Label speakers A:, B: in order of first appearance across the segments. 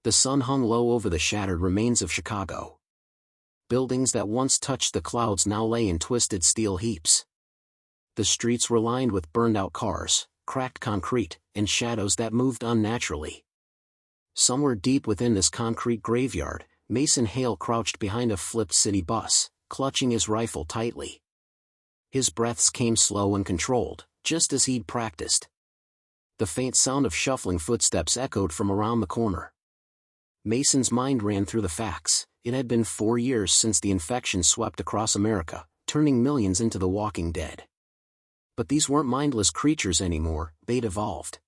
A: The sun hung low over the shattered remains of Chicago. Buildings that once touched the clouds now lay in twisted steel heaps. The streets were lined with burned-out cars, cracked concrete, and shadows that moved unnaturally. Somewhere deep within this concrete graveyard, Mason Hale crouched behind a flipped city bus, clutching his rifle tightly. His breaths came slow and controlled, just as he'd practiced. The faint sound of shuffling footsteps echoed from around the corner. Mason's mind ran through the facts. It had been 4 years since the infection swept across America, turning millions into the walking dead. But these weren't mindless creatures anymore, they'd evolved.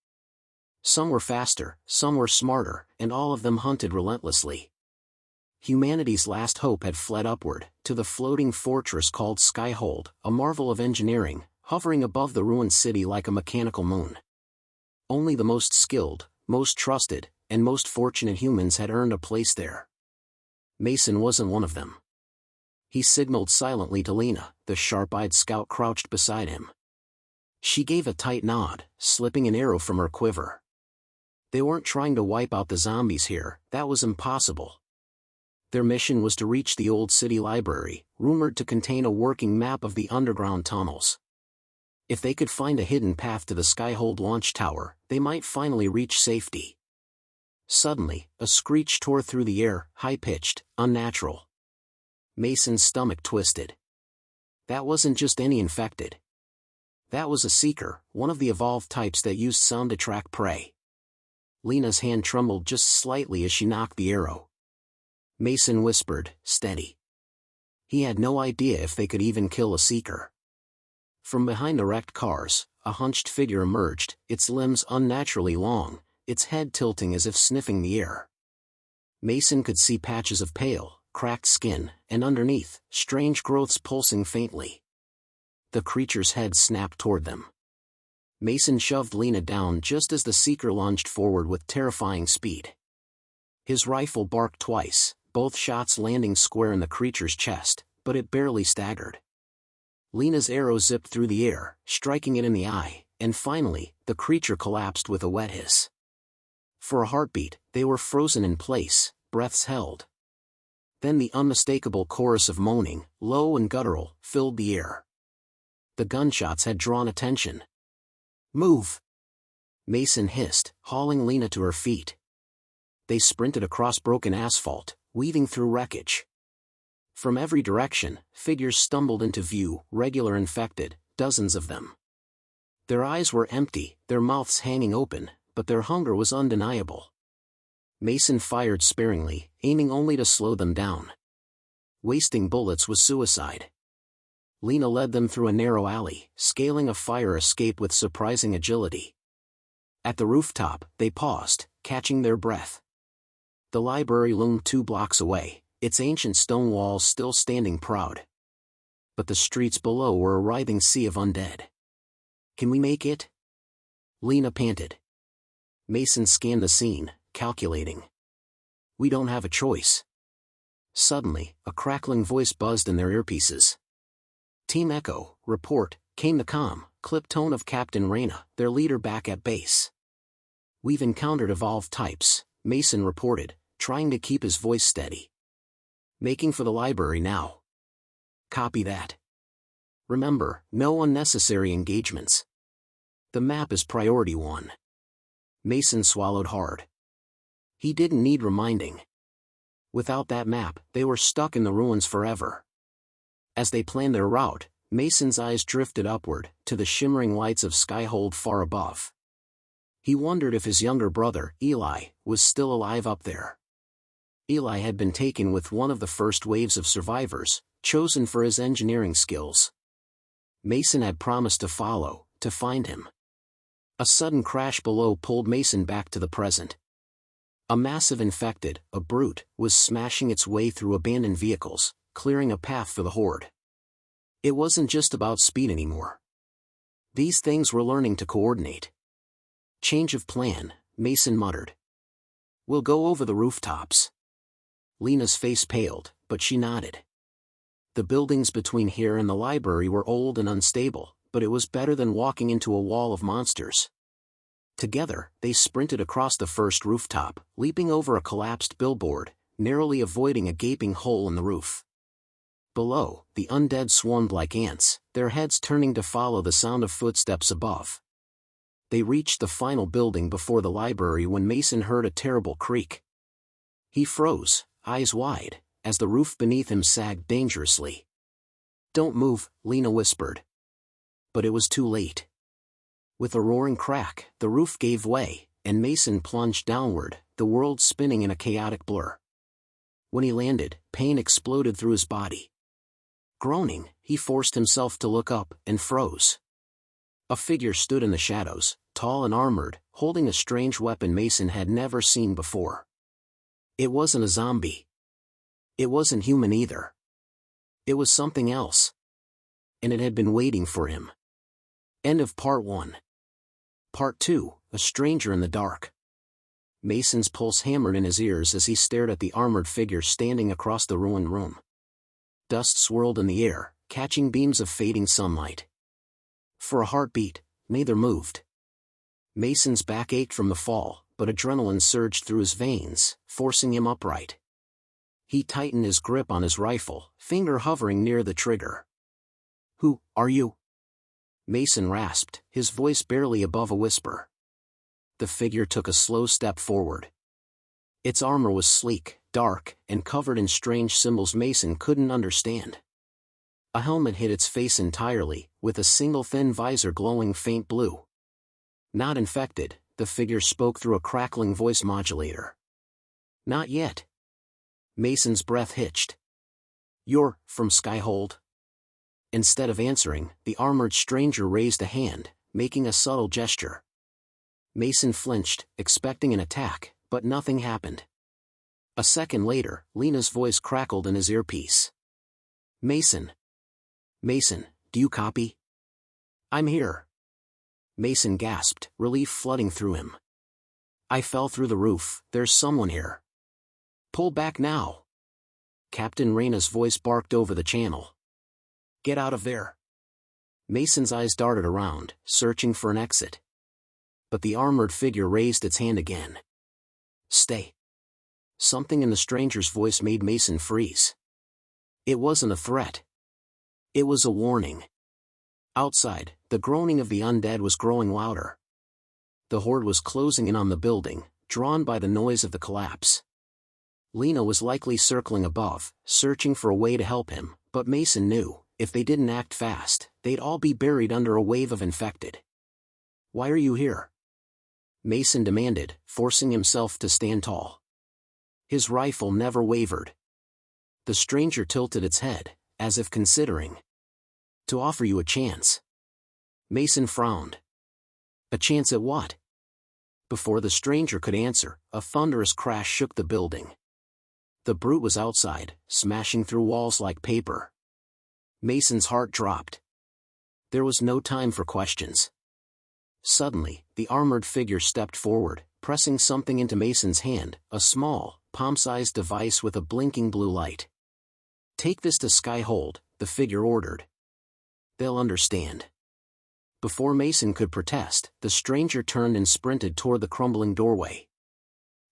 A: Some were faster, some were smarter, and all of them hunted relentlessly. Humanity's last hope had fled upward, to the floating fortress called Skyhold, a marvel of engineering, hovering above the ruined city like a mechanical moon. Only the most skilled, most trusted, and most fortunate humans had earned a place there. Mason wasn't one of them. He signaled silently to Lena, the sharp-eyed scout crouched beside him. She gave a tight nod, slipping an arrow from her quiver. They weren't trying to wipe out the zombies here, that was impossible. Their mission was to reach the old city library, rumored to contain a working map of the underground tunnels. If they could find a hidden path to the Skyhold launch tower, they might finally reach safety. Suddenly, a screech tore through the air, high-pitched, unnatural. Mason's stomach twisted. That wasn't just any infected. That was a seeker, one of the evolved types that used sound to track prey. Lena's hand trembled just slightly as she knocked the arrow. Mason whispered, "Steady." He had no idea if they could even kill a seeker. From behind the wrecked cars, a hunched figure emerged, its limbs unnaturally long, its head tilting as if sniffing the air. Mason could see patches of pale, cracked skin, and underneath, strange growths pulsing faintly. The creature's head snapped toward them. Mason shoved Lena down just as the seeker lunged forward with terrifying speed. His rifle barked twice, both shots landing square in the creature's chest, but it barely staggered. Lena's arrow zipped through the air, striking it in the eye, and finally, the creature collapsed with a wet hiss. For a heartbeat, they were frozen in place, breaths held. Then the unmistakable chorus of moaning, low and guttural, filled the air. The gunshots had drawn attention. "Move!" Mason hissed, hauling Lena to her feet. They sprinted across broken asphalt, weaving through wreckage. From every direction, figures stumbled into view, regular infected, dozens of them. Their eyes were empty, their mouths hanging open, but their hunger was undeniable. Mason fired sparingly, aiming only to slow them down. Wasting bullets was suicide. Lena led them through a narrow alley, scaling a fire escape with surprising agility. At the rooftop, they paused, catching their breath. The library loomed 2 blocks away, its ancient stone walls still standing proud. But the streets below were a writhing sea of undead. "Can we make it?" Lena panted. Mason scanned the scene, calculating. "We don't have a choice." Suddenly, a crackling voice buzzed in their earpieces. "Team Echo, report," came the calm, clipped tone of Captain Reyna, their leader back at base. "We've encountered evolved types," Mason reported, trying to keep his voice steady. "Making for the library now." "Copy that. Remember, no unnecessary engagements. The map is priority 1. Mason swallowed hard. He didn't need reminding. Without that map, they were stuck in the ruins forever. As they planned their route, Mason's eyes drifted upward, to the shimmering lights of Skyhold far above. He wondered if his younger brother, Eli, was still alive up there. Eli had been taken with one of the first waves of survivors, chosen for his engineering skills. Mason had promised to follow, to find him. A sudden crash below pulled Mason back to the present. A massive infected, a brute, was smashing its way through abandoned vehicles, clearing a path for the horde. It wasn't just about speed anymore. These things were learning to coordinate. "Change of plan," Mason muttered. "We'll go over the rooftops." Lena's face paled, but she nodded. The buildings between here and the library were old and unstable, but it was better than walking into a wall of monsters. Together, they sprinted across the first rooftop, leaping over a collapsed billboard, narrowly avoiding a gaping hole in the roof. Below, the undead swarmed like ants, their heads turning to follow the sound of footsteps above. They reached the final building before the library when Mason heard a terrible creak. He froze, eyes wide, as the roof beneath him sagged dangerously. "Don't move," Lena whispered. But it was too late. With a roaring crack, the roof gave way, and Mason plunged downward, the world spinning in a chaotic blur. When he landed, pain exploded through his body. Groaning, he forced himself to look up, and froze. A figure stood in the shadows, tall and armored, holding a strange weapon Mason had never seen before. It wasn't a zombie. It wasn't human either. It was something else. And it had been waiting for him. End of Part 1. Part 2, A Stranger in the Dark. Mason's pulse hammered in his ears as he stared at the armored figure standing across the ruined room. Dust swirled in the air, catching beams of fading sunlight. For a heartbeat, neither moved. Mason's back ached from the fall, but adrenaline surged through his veins, forcing him upright. He tightened his grip on his rifle, finger hovering near the trigger. "Who are you?" Mason rasped, his voice barely above a whisper. The figure took a slow step forward. Its armor was sleek, dark, and covered in strange symbols Mason couldn't understand. A helmet hid its face entirely, with a single thin visor glowing faint blue. "Not infected," the figure spoke through a crackling voice modulator. "Not yet." Mason's breath hitched. "You're from Skyhold?" Instead of answering, the armored stranger raised a hand, making a subtle gesture. Mason flinched, expecting an attack, but nothing happened. A second later, Lena's voice crackled in his earpiece. "Mason. Mason, do you copy?" "I'm here." Mason gasped, relief flooding through him. "I fell through the roof, there's someone here." "Pull back now." Captain Reyna's voice barked over the channel. "Get out of there." Mason's eyes darted around, searching for an exit. But the armored figure raised its hand again. "Stay." Something in the stranger's voice made Mason freeze. It wasn't a threat. It was a warning. Outside, the groaning of the undead was growing louder. The horde was closing in on the building, drawn by the noise of the collapse. Lena was likely circling above, searching for a way to help him, but Mason knew, if they didn't act fast, they'd all be buried under a wave of infected. "Why are you here?" Mason demanded, forcing himself to stand tall. His rifle never wavered. The stranger tilted its head, as if considering. "To offer you a chance." Mason frowned. "A chance at what?" Before the stranger could answer, a thunderous crash shook the building. The brute was outside, smashing through walls like paper. Mason's heart dropped. There was no time for questions. Suddenly, the armored figure stepped forward, pressing something into Mason's hand, a small, palm-sized device with a blinking blue light. "Take this to Skyhold," the figure ordered. "They'll understand." Before Mason could protest, the stranger turned and sprinted toward the crumbling doorway.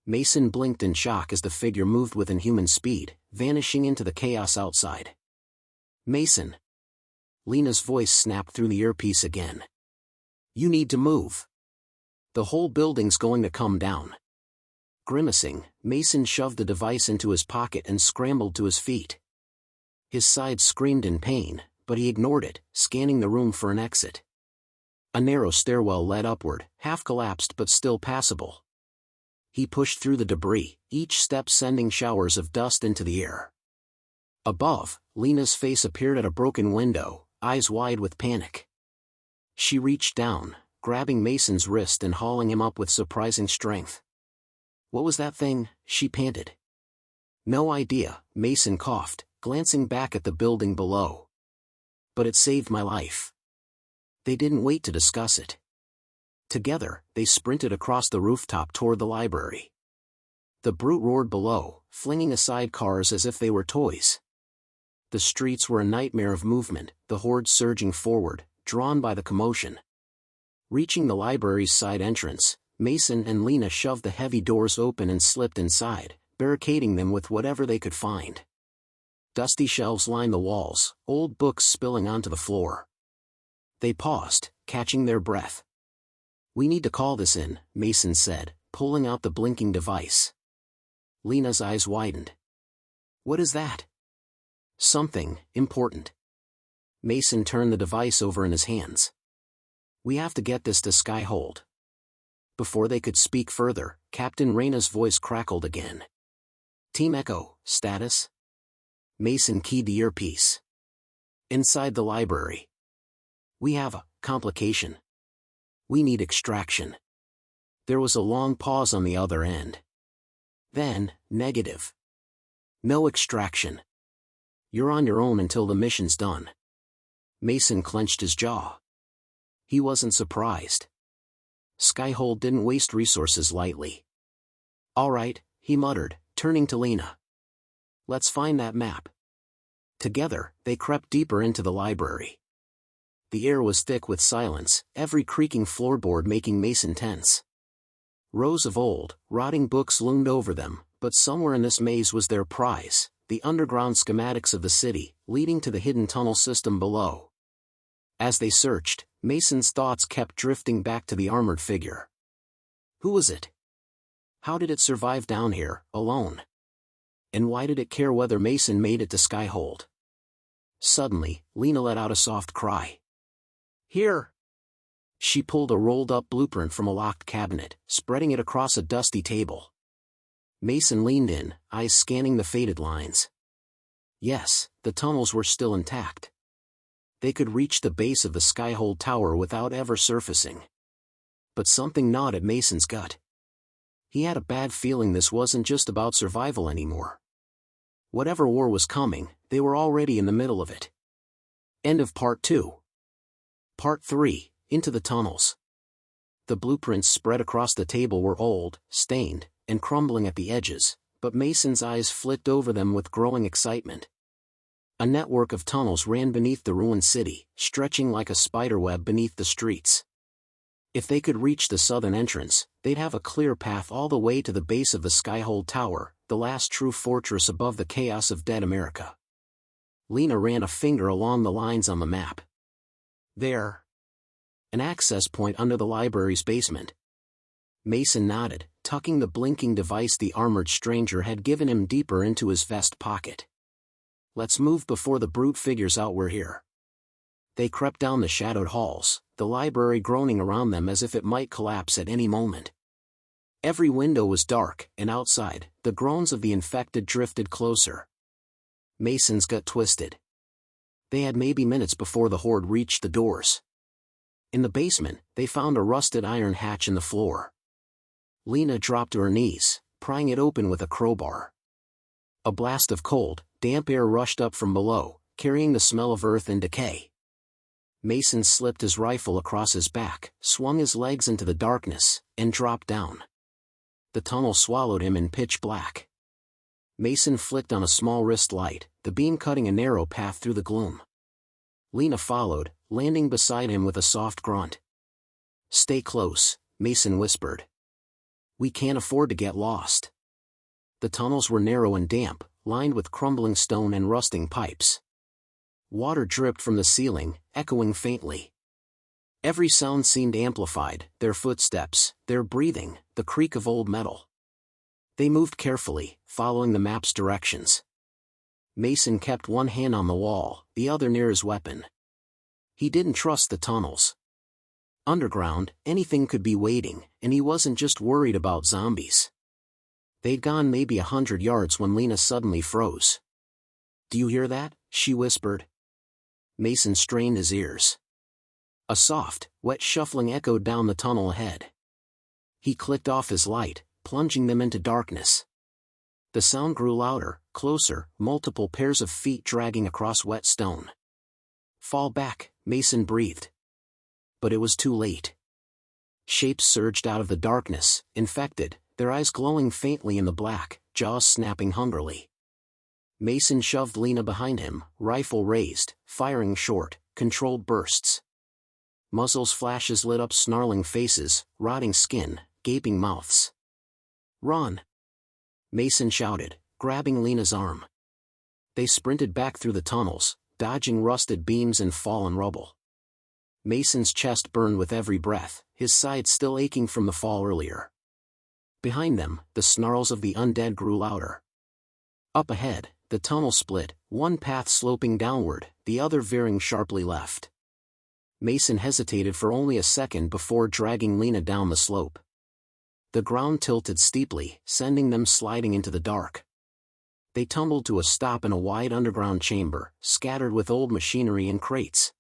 A: Mason blinked in shock as the figure moved with inhuman speed, vanishing into the chaos outside. "Mason." Lena's voice snapped through the earpiece again. "You need to move. The whole building's going to come down." Grimacing, Mason shoved the device into his pocket and scrambled to his feet. His side screamed in pain, but he ignored it, scanning the room for an exit. A narrow stairwell led upward, half collapsed but still passable. He pushed through the debris, each step sending showers of dust into the air. Above, Lena's face appeared at a broken window, eyes wide with panic. She reached down, grabbing Mason's wrist and hauling him up with surprising strength. "What was that thing?" she panted. "No idea," Mason coughed, glancing back at the building below. "But it saved my life." They didn't wait to discuss it. Together, they sprinted across the rooftop toward the library. The brute roared below, flinging aside cars as if they were toys. The streets were a nightmare of movement, the horde surging forward, drawn by the commotion. Reaching the library's side entrance, Mason and Lena shoved the heavy doors open and slipped inside, barricading them with whatever they could find. Dusty shelves lined the walls, old books spilling onto the floor. They paused, catching their breath. "We need to call this in," Mason said, pulling out the blinking device. Lena's eyes widened. "What is that?" "Something important." Mason turned the device over in his hands. "We have to get this to Skyhold." Before they could speak further, Captain Reyna's voice crackled again. "Team Echo, status?" Mason keyed the earpiece. "Inside the library. We have a complication. We need extraction." There was a long pause on the other end. Then, negative. "No extraction. You're on your own until the mission's done." Mason clenched his jaw. He wasn't surprised. Skyhold didn't waste resources lightly. "All right," he muttered, turning to Lena. "Let's find that map." Together, they crept deeper into the library. The air was thick with silence, every creaking floorboard making Mason tense. Rows of old, rotting books loomed over them, but somewhere in this maze was their prize, the underground schematics of the city, leading to the hidden tunnel system below. As they searched, Mason's thoughts kept drifting back to the armored figure. Who was it? How did it survive down here, alone? And why did it care whether Mason made it to Skyhold? Suddenly, Lena let out a soft cry. "Here!" She pulled a rolled-up blueprint from a locked cabinet, spreading it across a dusty table. Mason leaned in, eyes scanning the faded lines. Yes, the tunnels were still intact. They could reach the base of the Skyhold tower without ever surfacing. But something gnawed at Mason's gut. He had a bad feeling this wasn't just about survival anymore. Whatever war was coming, they were already in the middle of it. End of Part 2. Part 3, Into the Tunnels. The blueprints spread across the table were old, stained, and crumbling at the edges, but Mason's eyes flicked over them with growing excitement. A network of tunnels ran beneath the ruined city, stretching like a spiderweb beneath the streets. If they could reach the southern entrance, they'd have a clear path all the way to the base of the Skyhold Tower, the last true fortress above the chaos of dead America. Lena ran a finger along the lines on the map. There. An access point under the library's basement. Mason nodded, tucking the blinking device the armored stranger had given him deeper into his vest pocket. "Let's move before the brute figures out we're here." They crept down the shadowed halls, the library groaning around them as if it might collapse at any moment. Every window was dark, and outside, the groans of the infected drifted closer. Mason's gut twisted. They had maybe minutes before the horde reached the doors. In the basement, they found a rusted iron hatch in the floor. Lena dropped to her knees, prying it open with a crowbar. A blast of cold, damp air rushed up from below, carrying the smell of earth and decay. Mason slipped his rifle across his back, swung his legs into the darkness, and dropped down. The tunnel swallowed him in pitch black. Mason flicked on a small wrist light, the beam cutting a narrow path through the gloom. Lena followed, landing beside him with a soft grunt. "Stay close," Mason whispered. "We can't afford to get lost." The tunnels were narrow and damp, lined with crumbling stone and rusting pipes. Water dripped from the ceiling, echoing faintly. Every sound seemed amplified, their footsteps, their breathing, the creak of old metal. They moved carefully, following the map's directions. Mason kept one hand on the wall, the other near his weapon. He didn't trust the tunnels. Underground, anything could be waiting, and he wasn't just worried about zombies. They'd gone maybe 100 yards when Lena suddenly froze. "Do you hear that?" she whispered. Mason strained his ears. A soft, wet shuffling echoed down the tunnel ahead. He clicked off his light, plunging them into darkness. The sound grew louder, closer, multiple pairs of feet dragging across wet stone. "Fall back," Mason breathed. But it was too late. Shapes surged out of the darkness, infected, their eyes glowing faintly in the black, jaws snapping hungrily. Mason shoved Lena behind him, rifle raised, firing short, controlled bursts. Muzzles' flashes lit up snarling faces, rotting skin, gaping mouths. "Run!" Mason shouted, grabbing Lena's arm. They sprinted back through the tunnels, dodging rusted beams and fallen rubble. Mason's chest burned with every breath, his sides still aching from the fall earlier. Behind them, the snarls of the undead grew louder. Up ahead, the tunnel split, one path sloping downward, the other veering sharply left. Mason hesitated for only a second before dragging Lena down the slope. The ground tilted steeply, sending them sliding into the dark. They tumbled to a stop in a wide underground chamber, scattered with old machinery and crates.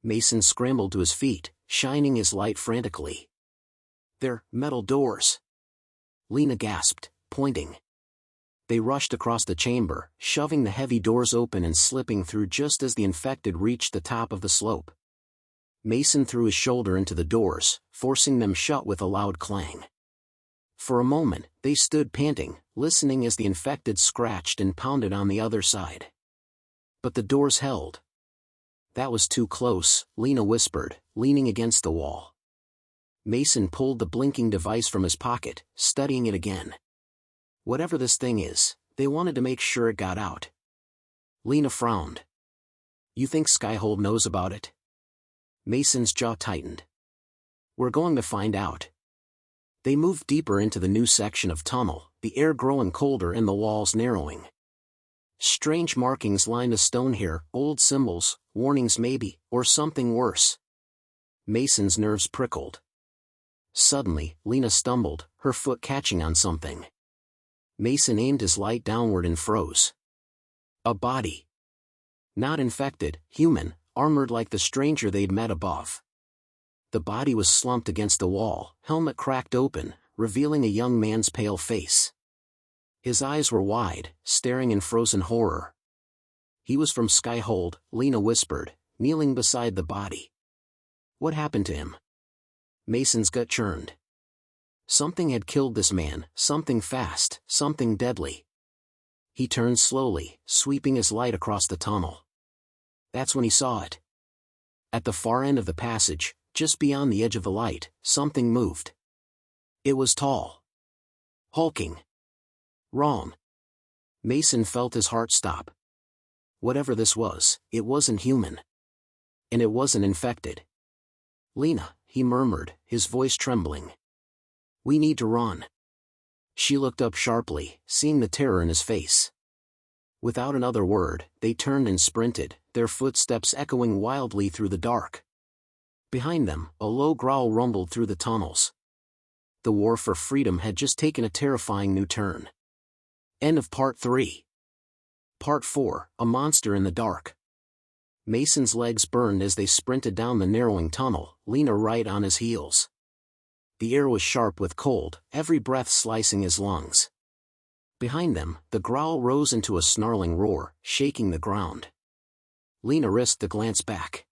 A: Mason scrambled to his feet, shining his light frantically. "They're metal doors," Lena gasped, pointing. They rushed across the chamber, shoving the heavy doors open and slipping through just as the infected reached the top of the slope. Mason threw his shoulder into the doors, forcing them shut with a loud clang. For a moment, they stood panting, listening as the infected scratched and pounded on the other side. But the doors held. "That was too close," Lena whispered, leaning against the wall. Mason pulled the blinking device from his pocket, studying it again. "Whatever this thing is, they wanted to make sure it got out." Lena frowned. "You think Skyhold knows about it?" Mason's jaw tightened. "We're going to find out." They moved deeper into the new section of tunnel, the air growing colder and the walls narrowing. Strange markings lined the stone here, old symbols, warnings maybe, or something worse. Mason's nerves prickled. Suddenly, Lena stumbled, her foot catching on something. Mason aimed his light downward and froze. A body. Not infected, human, armored like the stranger they'd met above. The body was slumped against the wall, helmet cracked open, revealing a young man's pale face. His eyes were wide, staring in frozen horror. "He was from Skyhold," Lena whispered, kneeling beside the body. "What happened to him?" Mason's gut churned. Something had killed this man, something fast, something deadly. He turned slowly, sweeping his light across the tunnel. That's when he saw it. At the far end of the passage, just beyond the edge of the light, something moved. It was tall. Hulking. Wrong. Mason felt his heart stop. Whatever this was, it wasn't human. And it wasn't infected. "Lena," he murmured, his voice trembling. "We need to run." She looked up sharply, seeing the terror in his face. Without another word, they turned and sprinted, their footsteps echoing wildly through the dark. Behind them, a low growl rumbled through the tunnels. The war for freedom had just taken a terrifying new turn. End of Part 3. Part 4, A Monster in the Dark. Mason's legs burned as they sprinted down the narrowing tunnel, Lena right on his heels. The air was sharp with cold, every breath slicing his lungs. Behind them, the growl rose into a snarling roar, shaking the ground. Lena risked a glance back.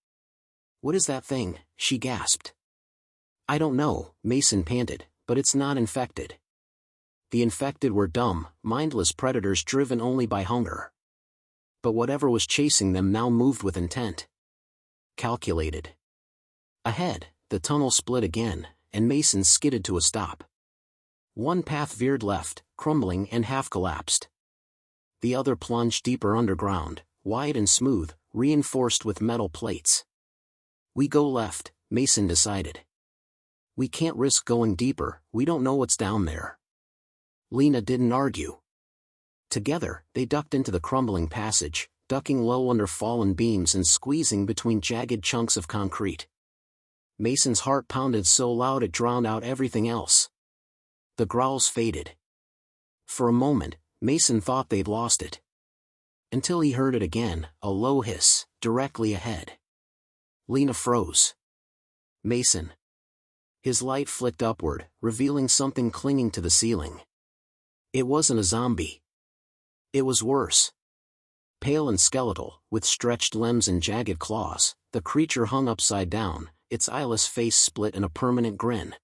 A: "What is that thing?" she gasped. "I don't know," Mason panted, "but it's not infected." The infected were dumb, mindless predators driven only by hunger. But whatever was chasing them now moved with intent. Calculated. Ahead, the tunnel split again, and Mason skidded to a stop. One path veered left, crumbling and half-collapsed. The other plunged deeper underground, wide and smooth, reinforced with metal plates. "We go left," Mason decided. "We can't risk going deeper, we don't know what's down there." Lena didn't argue. Together, they ducked into the crumbling passage, ducking low under fallen beams and squeezing between jagged chunks of concrete. Mason's heart pounded so loud it drowned out everything else. The growls faded. For a moment, Mason thought they'd lost it. Until he heard it again, a low hiss, directly ahead. Lena froze. "Mason." His light flicked upward, revealing something clinging to the ceiling. It wasn't a zombie. It was worse. Pale and skeletal, with stretched limbs and jagged claws, the creature hung upside down, its eyeless face split in a permanent grin.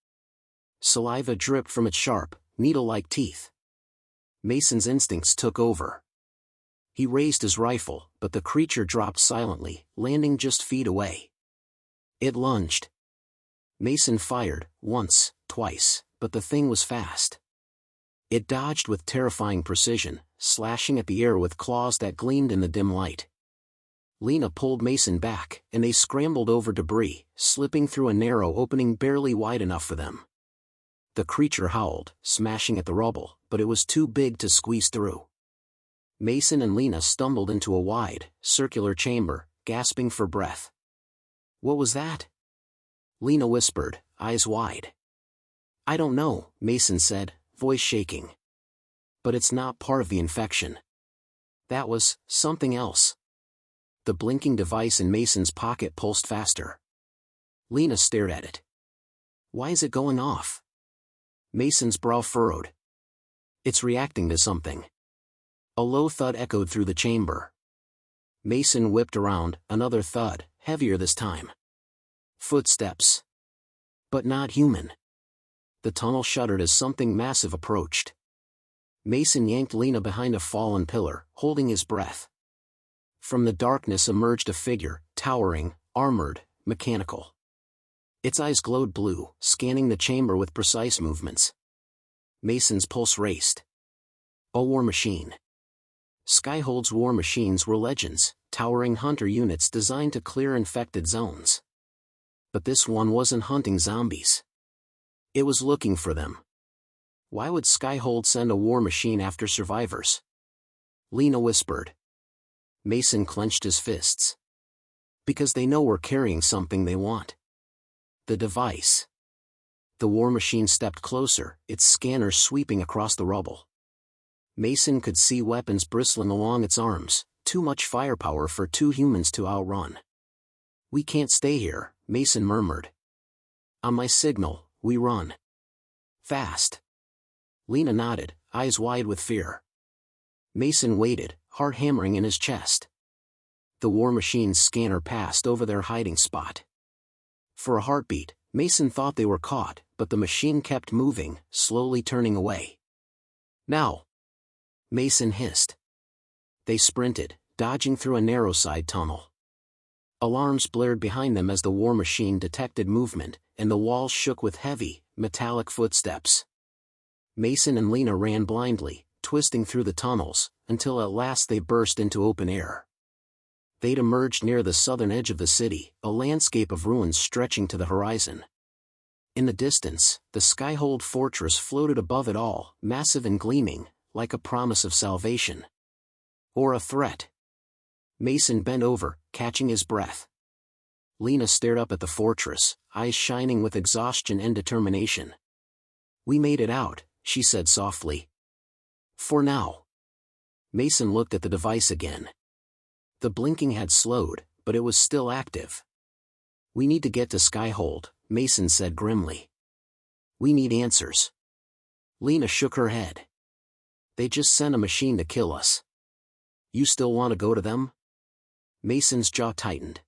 A: Saliva dripped from its sharp, needle-like teeth. Mason's instincts took over. He raised his rifle, but the creature dropped silently, landing just feet away. It lunged. Mason fired, once, twice, but the thing was fast. It dodged with terrifying precision, slashing at the air with claws that gleamed in the dim light. Lena pulled Mason back, and they scrambled over debris, slipping through a narrow opening barely wide enough for them. The creature howled, smashing at the rubble, but it was too big to squeeze through. Mason and Lena stumbled into a wide, circular chamber, gasping for breath. "What was that?" Lena whispered, eyes wide. "I don't know," Mason said, voice shaking. "But it's not part of the infection. That was something else." The blinking device in Mason's pocket pulsed faster. Lena stared at it. "Why is it going off?" Mason's brow furrowed. "It's reacting to something." A low thud echoed through the chamber. Mason whipped around, another thud, heavier this time. Footsteps. But not human. The tunnel shuddered as something massive approached. Mason yanked Lena behind a fallen pillar, holding his breath. From the darkness emerged a figure, towering, armored, mechanical. Its eyes glowed blue, scanning the chamber with precise movements. Mason's pulse raced. A war machine. Skyhold's war machines were legends, towering hunter units designed to clear infected zones. But this one wasn't hunting zombies. It was looking for them. Why would Skyhold send a war machine after survivors? Lena whispered. Mason clenched his fists. Because they know we're carrying something they want. The device. The war machine stepped closer, its scanner sweeping across the rubble. Mason could see weapons bristling along its arms, too much firepower for two humans to outrun. "We can't stay here," Mason murmured. "On my signal, we run. Fast." Lena nodded, eyes wide with fear. Mason waited, heart hammering in his chest. The war machine's scanner passed over their hiding spot. For a heartbeat, Mason thought they were caught, but the machine kept moving, slowly turning away. "Now!" Mason hissed. They sprinted, dodging through a narrow side tunnel. Alarms blared behind them as the war machine detected movement, and the walls shook with heavy, metallic footsteps. Mason and Lena ran blindly, twisting through the tunnels, until at last they burst into open air. They'd emerged near the southern edge of the city, a landscape of ruins stretching to the horizon. In the distance, the Skyhold fortress floated above it all, massive and gleaming, like a promise of salvation. Or a threat. Mason bent over, catching his breath. Lena stared up at the fortress, eyes shining with exhaustion and determination. "We made it out," she said softly. "For now." Mason looked at the device again. The blinking had slowed, but it was still active. "We need to get to Skyhold," Mason said grimly. "We need answers." Lena shook her head. "They just sent a machine to kill us." "You still want to go to them?" Mason's jaw tightened.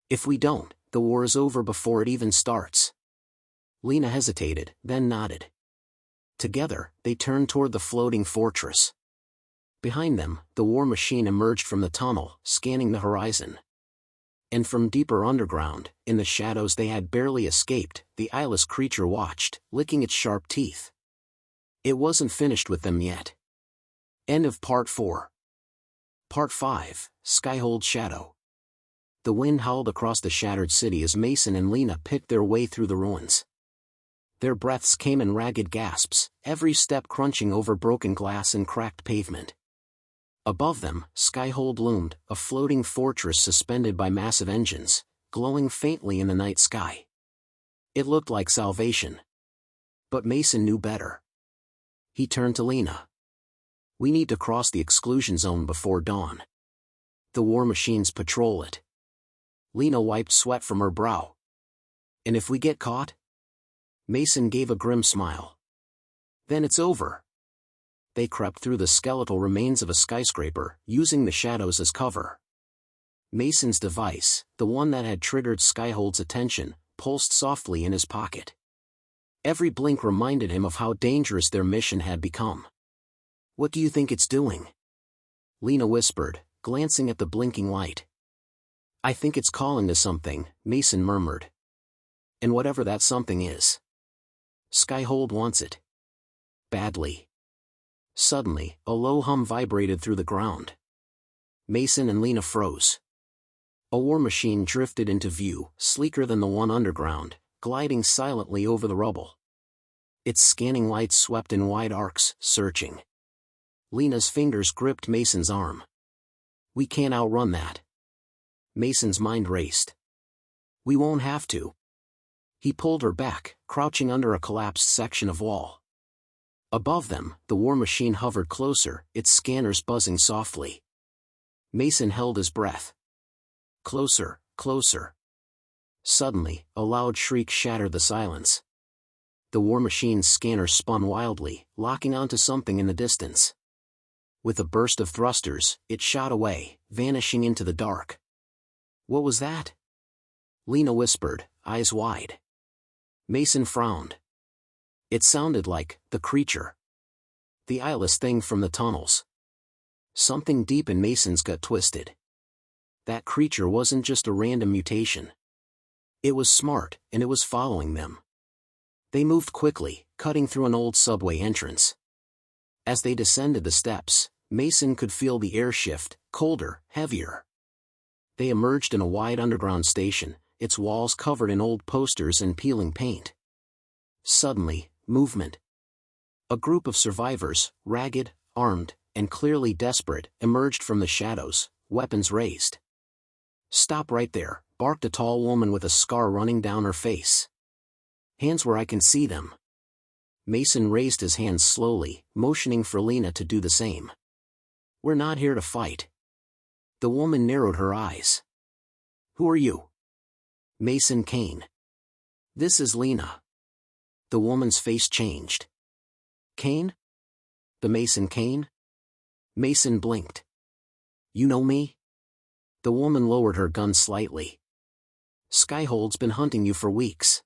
A: "If we don't, the war is over before it even starts." Lena hesitated, then nodded. Together, they turned toward the floating fortress. Behind them, the war machine emerged from the tunnel, scanning the horizon. And from deeper underground, in the shadows they had barely escaped, the eyeless creature watched, licking its sharp teeth. It wasn't finished with them yet. End of Part 4. Part 5, Skyhold Shadow. The wind howled across the shattered city as Mason and Lena picked their way through the ruins. Their breaths came in ragged gasps, every step crunching over broken glass and cracked pavement. Above them, Skyhold loomed, a floating fortress suspended by massive engines, glowing faintly in the night sky. It looked like salvation. But Mason knew better. He turned to Lena. "We need to cross the exclusion zone before dawn. The war machines patrol it." Lena wiped sweat from her brow. "And if we get caught?" Mason gave a grim smile. "Then it's over." They crept through the skeletal remains of a skyscraper, using the shadows as cover. Mason's device, the one that had triggered Skyhold's attention, pulsed softly in his pocket. Every blink reminded him of how dangerous their mission had become. "What do you think it's doing?" Lena whispered, glancing at the blinking light. "I think it's calling to something," Mason murmured. "And whatever that something is." Skyhold wants it. Badly. Suddenly, a low hum vibrated through the ground. Mason and Lena froze. A war machine drifted into view, sleeker than the one underground, gliding silently over the rubble. Its scanning lights swept in wide arcs, searching. Lena's fingers gripped Mason's arm. We can't outrun that. Mason's mind raced. We won't have to. He pulled her back, crouching under a collapsed section of wall. Above them, the war machine hovered closer, its scanners buzzing softly. Mason held his breath. Closer, closer. Suddenly, a loud shriek shattered the silence. The war machine's scanner spun wildly, locking onto something in the distance. With a burst of thrusters, it shot away, vanishing into the dark. What was that? Lena whispered, eyes wide. Mason frowned. It sounded like the creature. The eyeless thing from the tunnels. Something deep in Mason's gut twisted. That creature wasn't just a random mutation. It was smart, and it was following them. They moved quickly, cutting through an old subway entrance. As they descended the steps, Mason could feel the air shift, colder, heavier. They emerged in a wide underground station, its walls covered in old posters and peeling paint. Suddenly, movement. A group of survivors, ragged, armed, and clearly desperate, emerged from the shadows, weapons raised. Stop right there, barked a tall woman with a scar running down her face. Hands where I can see them. Mason raised his hands slowly, motioning for Lena to do the same. We're not here to fight. The woman narrowed her eyes. Who are you? Mason Kane. This is Lena. The woman's face changed. Kane? The Mason Kane? Mason blinked. You know me? The woman lowered her gun slightly. Skyhold's been hunting you for weeks.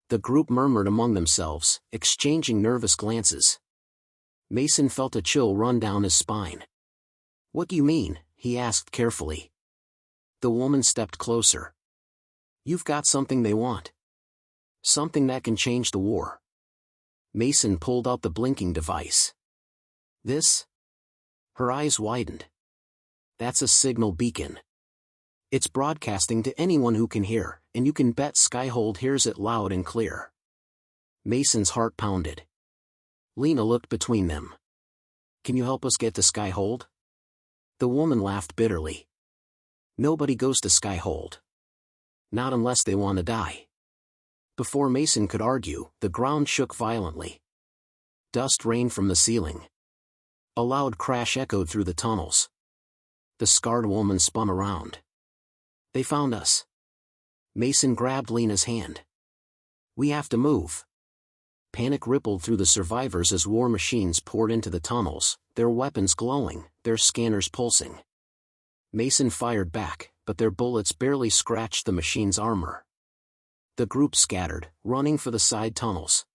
A: The group murmured among themselves, exchanging nervous glances. Mason felt a chill run down his spine. What do you mean? He asked carefully. The woman stepped closer. You've got something they want. Something that can change the war. Mason pulled out the blinking device. This? Her eyes widened. That's a signal beacon. It's broadcasting to anyone who can hear, and you can bet Skyhold hears it loud and clear. Mason's heart pounded. Lena looked between them. Can you help us get to Skyhold? The woman laughed bitterly. Nobody goes to Skyhold. Not unless they want to die. Before Mason could argue, the ground shook violently. Dust rained from the ceiling. A loud crash echoed through the tunnels. The scarred woman spun around. They found us. Mason grabbed Lena's hand. We have to move. Panic rippled through the survivors as war machines poured into the tunnels, their weapons glowing, their scanners pulsing. Mason fired back, but their bullets barely scratched the machine's armor. The group scattered, running for the side tunnels.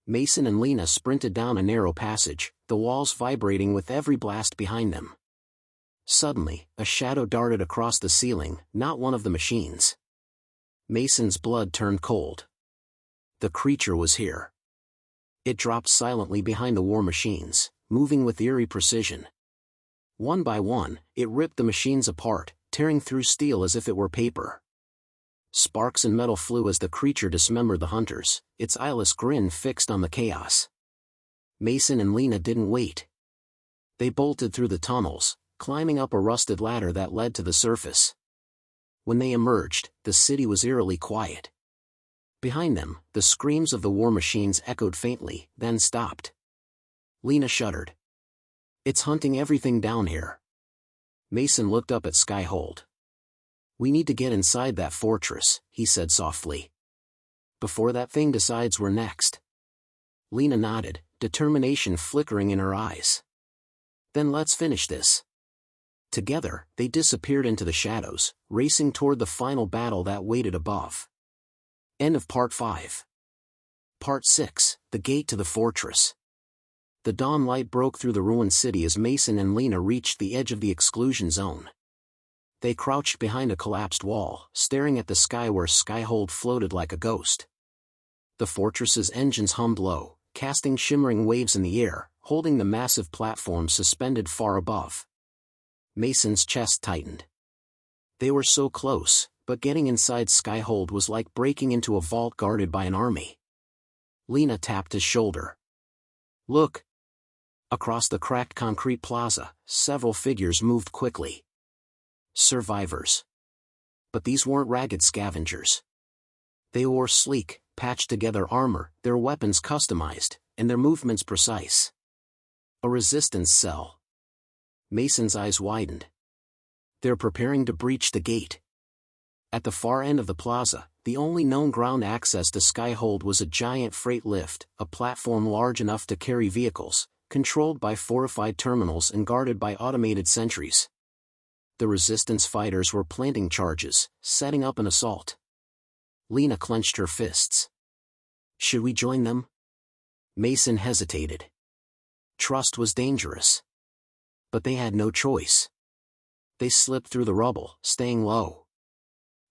A: Mason and Lena sprinted down a narrow passage, the walls vibrating with every blast behind them. Suddenly, a shadow darted across the ceiling, not one of the machines. Mason's blood turned cold. The creature was here. It dropped silently behind the war machines, moving with eerie precision. One by one, it ripped the machines apart, tearing through steel as if it were paper. Sparks and metal flew as the creature dismembered the hunters, its eyeless grin fixed on the chaos. Mason and Lena didn't wait. They bolted through the tunnels, climbing up a rusted ladder that led to the surface. When they emerged, the city was eerily quiet. Behind them, the screams of the war machines echoed faintly, then stopped. Lena shuddered. It's hunting everything down here. Mason looked up at Skyhold. We need to get inside that fortress, he said softly. Before that thing decides we're next. Lena nodded, determination flickering in her eyes. Then let's finish this. Together, they disappeared into the shadows, racing toward the final battle that waited above. End of Part 5. Part 6, The Gate to the Fortress. The dawn light broke through the ruined city as Mason and Lena reached the edge of the exclusion zone. They crouched behind a collapsed wall, staring at the sky where Skyhold floated like a ghost. The fortress's engines hummed low, casting shimmering waves in the air, holding the massive platform suspended far above. Mason's chest tightened. They were so close, but getting inside Skyhold was like breaking into a vault guarded by an army. Lena tapped his shoulder. "Look!" Across the cracked concrete plaza, several figures moved quickly. Survivors. But these weren't ragged scavengers. They wore sleek, patched-together armor, their weapons customized, and their movements precise. A resistance cell. Mason's eyes widened. They're preparing to breach the gate. At the far end of the plaza, the only known ground access to Skyhold was a giant freight lift, a platform large enough to carry vehicles, controlled by fortified terminals and guarded by automated sentries. The resistance fighters were planting charges, setting up an assault. Lena clenched her fists. Should we join them? Mason hesitated. Trust was dangerous. But they had no choice. They slipped through the rubble, staying low.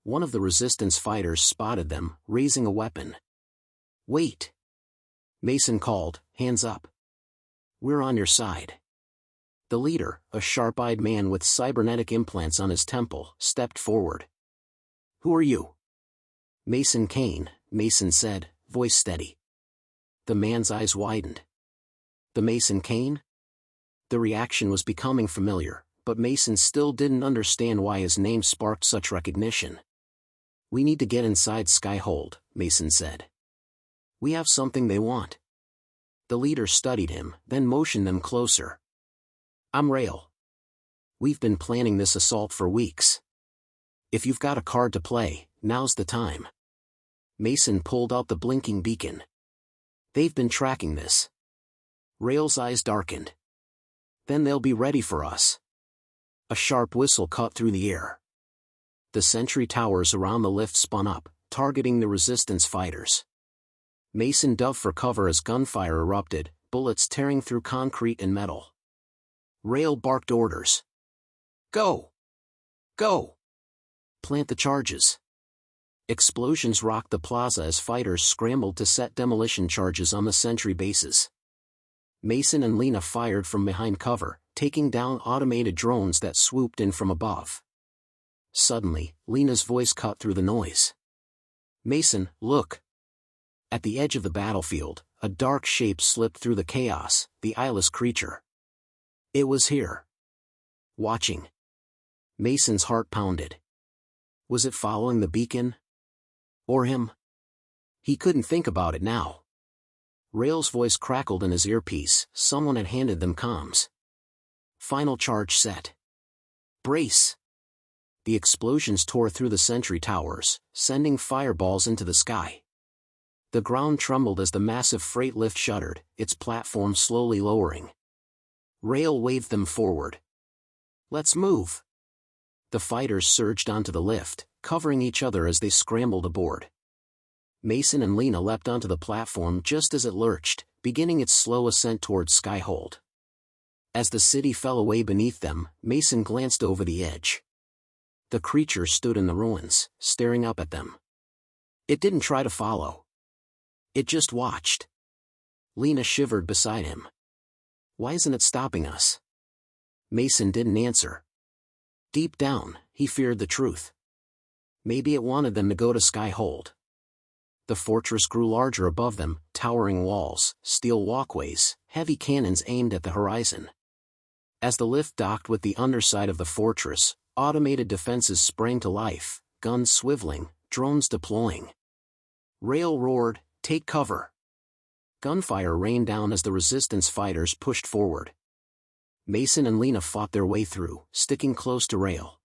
A: One of the resistance fighters spotted them, raising a weapon. "Wait!" Mason called, "Hands up. We're on your side." The leader, a sharp-eyed man with cybernetic implants on his temple, stepped forward. "Who are you?" "Mason Kane," Mason said, voice steady. The man's eyes widened. "The Mason Kane?" The reaction was becoming familiar, but Mason still didn't understand why his name sparked such recognition. "We need to get inside Skyhold," Mason said. "We have something they want." The leader studied him, then motioned them closer. "I'm Rael. We've been planning this assault for weeks. If you've got a card to play, now's the time." Mason pulled out the blinking beacon. "They've been tracking this." Rael's eyes darkened. "Then they'll be ready for us." A sharp whistle cut through the air. The sentry towers around the lift spun up, targeting the resistance fighters. Mason dove for cover as gunfire erupted, bullets tearing through concrete and metal. Rael barked orders. "Go! Go! Plant the charges!" Explosions rocked the plaza as fighters scrambled to set demolition charges on the sentry bases. Mason and Lena fired from behind cover, taking down automated drones that swooped in from above. Suddenly, Lena's voice cut through the noise. "Mason, look!" At the edge of the battlefield, a dark shape slipped through the chaos, the eyeless creature. It was here. Watching. Mason's heart pounded. Was it following the beacon? Or him? He couldn't think about it now. Rael's voice crackled in his earpiece. Someone had handed them comms. Final charge set. Brace! The explosions tore through the sentry towers, sending fireballs into the sky. The ground trembled as the massive freight lift shuddered, its platform slowly lowering. Rael waved them forward. "Let's move!" The fighters surged onto the lift, covering each other as they scrambled aboard. Mason and Lena leapt onto the platform just as it lurched, beginning its slow ascent towards Skyhold. As the city fell away beneath them, Mason glanced over the edge. The creature stood in the ruins, staring up at them. It didn't try to follow. It just watched. Lena shivered beside him. "Why isn't it stopping us?" Mason didn't answer. Deep down, he feared the truth. Maybe it wanted them to go to Skyhold. The fortress grew larger above them, towering walls, steel walkways, heavy cannons aimed at the horizon. As the lift docked with the underside of the fortress, automated defenses sprang to life, guns swiveling, drones deploying. Rael roared, "Take cover!" Gunfire rained down as the resistance fighters pushed forward. Mason and Lena fought their way through, sticking close to Rael.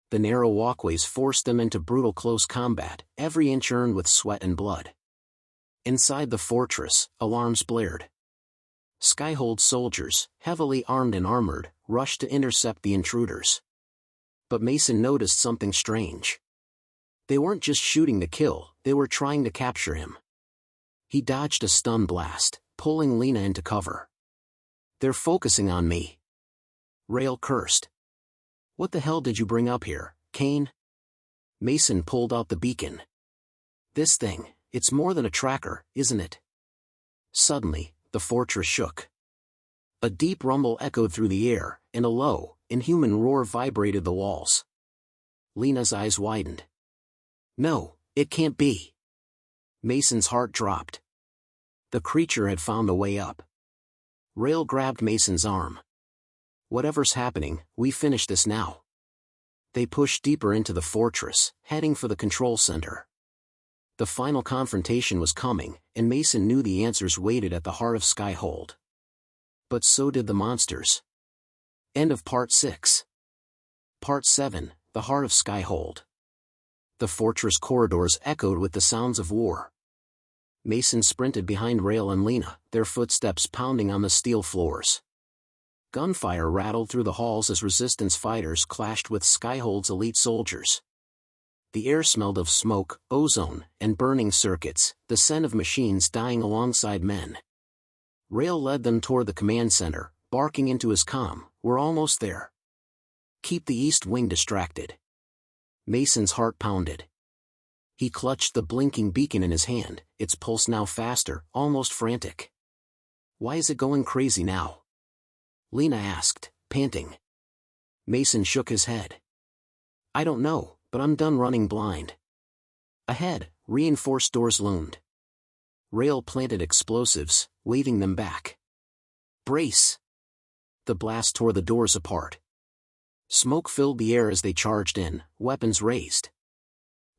A: The narrow walkways forced them into brutal close combat, every inch earned with sweat and blood. Inside the fortress, alarms blared. Skyhold soldiers, heavily armed and armored, rushed to intercept the intruders. But Mason noticed something strange. They weren't just shooting to kill, they were trying to capture him. He dodged a stun blast, pulling Lena into cover. "They're focusing on me." Rael cursed. "What the hell did you bring up here, Kane?" Mason pulled out the beacon. "This thing, It's more than a tracker, isn't it? Suddenly, the fortress shook. A deep rumble echoed through the air, and a low, inhuman roar vibrated the walls. Lena's eyes widened. No, it can't be. Mason's heart dropped. The creature had found a way up. Rail grabbed Mason's arm. Whatever's happening, we finish this now. They pushed deeper into the fortress, heading for the control center. The final confrontation was coming, and Mason knew the answers waited at the heart of Skyhold. But so did the monsters. End of Part 6. Part 7, The Heart of Skyhold. The fortress corridors echoed with the sounds of war. Mason sprinted behind Rail and Lena, their footsteps pounding on the steel floors. Gunfire rattled through the halls as resistance fighters clashed with Skyhold's elite soldiers. The air smelled of smoke, ozone, and burning circuits, the scent of machines dying alongside men. Rail led them toward the command center, barking into his comm, "We're almost there. Keep the east wing distracted." Mason's heart pounded. He clutched the blinking beacon in his hand, its pulse now faster, almost frantic. "Why is it going crazy now?" Lena asked, panting. Mason shook his head. "I don't know, but I'm done running blind." Ahead, reinforced doors loomed. Rail planted explosives, waving them back. "Brace!" The blast tore the doors apart. Smoke filled the air as they charged in, weapons raised.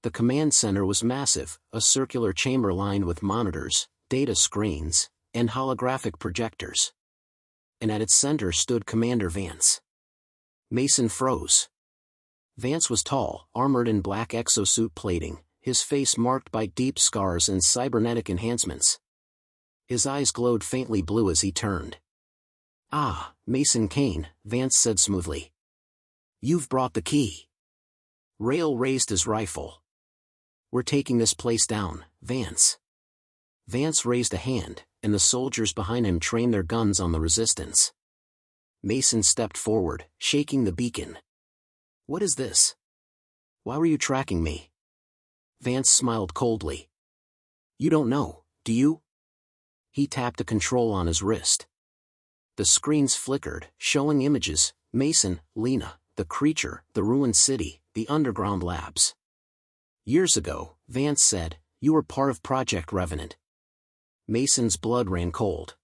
A: The command center was massive, a circular chamber lined with monitors, data screens, and holographic projectors. And at its center stood Commander Vance. Mason froze. Vance was tall, armored in black exosuit plating, his face marked by deep scars and cybernetic enhancements. His eyes glowed faintly blue as he turned. "Ah, Mason Kane," Vance said smoothly. "You've brought the key." Rail raised his rifle. "We're taking this place down, Vance." Vance raised a hand, and the soldiers behind him trained their guns on the resistance. Mason stepped forward, shaking the beacon. "What is this? Why were you tracking me?" Vance smiled coldly. "You don't know, do you?" He tapped a control on his wrist. The screens flickered, showing images: Mason, Lena, the creature, the ruined city, the underground labs. "Years ago," Vance said, "you were part of Project Revenant." Mason's blood ran cold.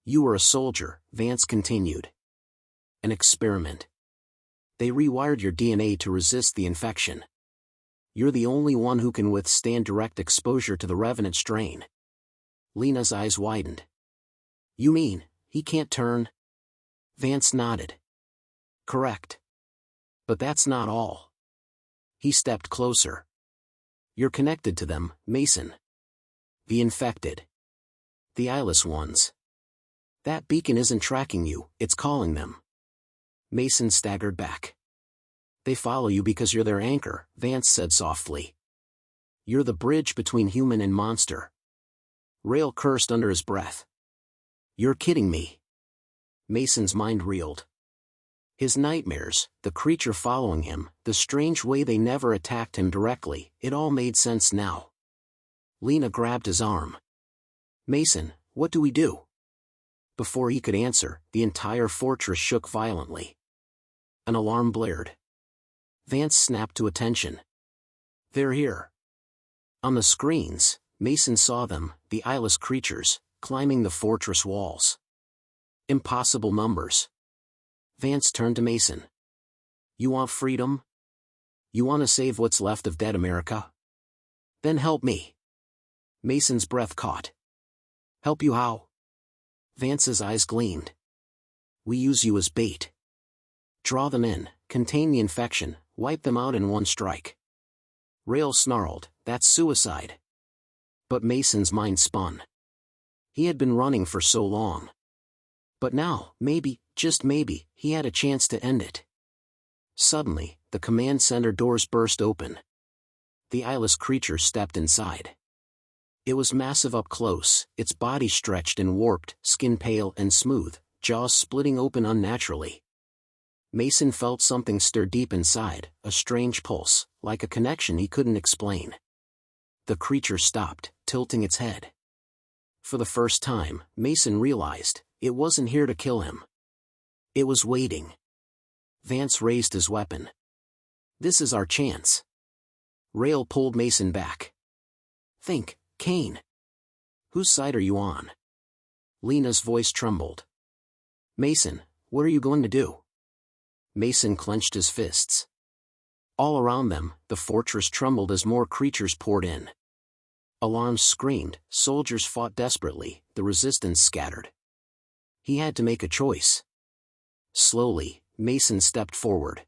A: "You were a soldier," Vance continued. "An experiment. They rewired your DNA to resist the infection. You're the only one who can withstand direct exposure to the Revenant strain." Lena's eyes widened. "You mean, he can't turn?" Vance nodded. "Correct. But that's not all." He stepped closer. "You're connected to them, Mason. The infected. The eyeless ones. That beacon isn't tracking you, it's calling them." Mason staggered back. "They follow you because you're their anchor," Vance said softly. "You're the bridge between human and monster." Rail cursed under his breath. "You're kidding me." Mason's mind reeled. His nightmares, the creature following him, the strange way they never attacked him directly, it all made sense now. Lena grabbed his arm. "Mason, what do we do?" Before he could answer, the entire fortress shook violently. An alarm blared. Vance snapped to attention. "They're here." On the screens, Mason saw them, the eyeless creatures, climbing the fortress walls. Impossible numbers. Vance turned to Mason. "You want freedom? You want to save what's left of dead America? Then help me." Mason's breath caught. "Help you how?" Vance's eyes gleamed. "We use you as bait. Draw them in, contain the infection, wipe them out in one strike." Rail snarled, "That's suicide." But Mason's mind spun. He had been running for so long. But now, maybe, just maybe, he had a chance to end it. Suddenly, the command center doors burst open. The eyeless creature stepped inside. It was massive up close, its body stretched and warped, skin pale and smooth, jaws splitting open unnaturally. Mason felt something stir deep inside, a strange pulse, like a connection he couldn't explain. The creature stopped, tilting its head. For the first time, Mason realized, it wasn't here to kill him. It was waiting. Vance raised his weapon. This is our chance. Rail pulled Mason back. Think, Kane. Whose side are you on? Lena's voice trembled. Mason, what are you going to do? Mason clenched his fists. All around them, the fortress trembled as more creatures poured in. Alarms screamed, soldiers fought desperately, the resistance scattered. He had to make a choice. Slowly, Mason stepped forward.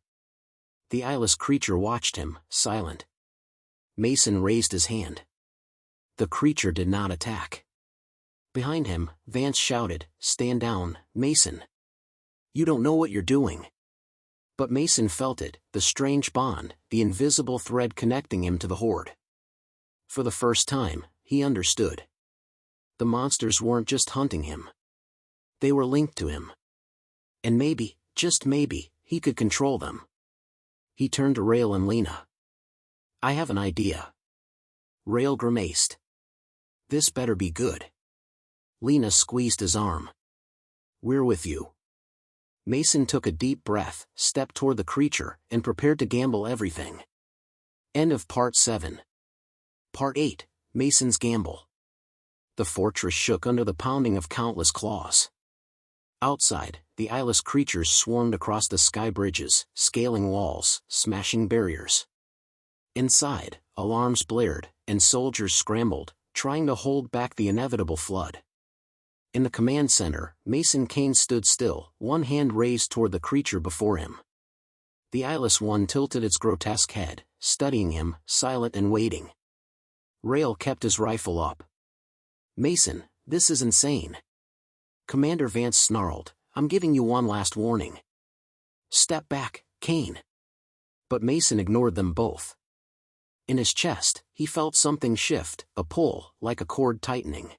A: The eyeless creature watched him, silent. Mason raised his hand. The creature did not attack. Behind him, Vance shouted, Stand down, Mason. You don't know what you're doing. But Mason felt it, the strange bond, the invisible thread connecting him to the horde. For the first time, he understood. The monsters weren't just hunting him. They were linked to him. And maybe, just maybe, he could control them. He turned to Rail and Lena. I have an idea. Rail grimaced. This better be good. Lena squeezed his arm. We're with you. Mason took a deep breath, stepped toward the creature, and prepared to gamble everything. End of Part 7. Part 8, Mason's Gamble. The fortress shook under the pounding of countless claws. Outside, the eyeless creatures swarmed across the sky bridges, scaling walls, smashing barriers. Inside, alarms blared, and soldiers scrambled, trying to hold back the inevitable flood. In the command center, Mason Kane stood still, one hand raised toward the creature before him. The eyeless one tilted its grotesque head, studying him, silent and waiting. Rail kept his rifle up. Mason, this is insane. Commander Vance snarled, I'm giving you one last warning. Step back, Kane. But Mason ignored them both. In his chest, he felt something shift, a pull, like a cord tightening.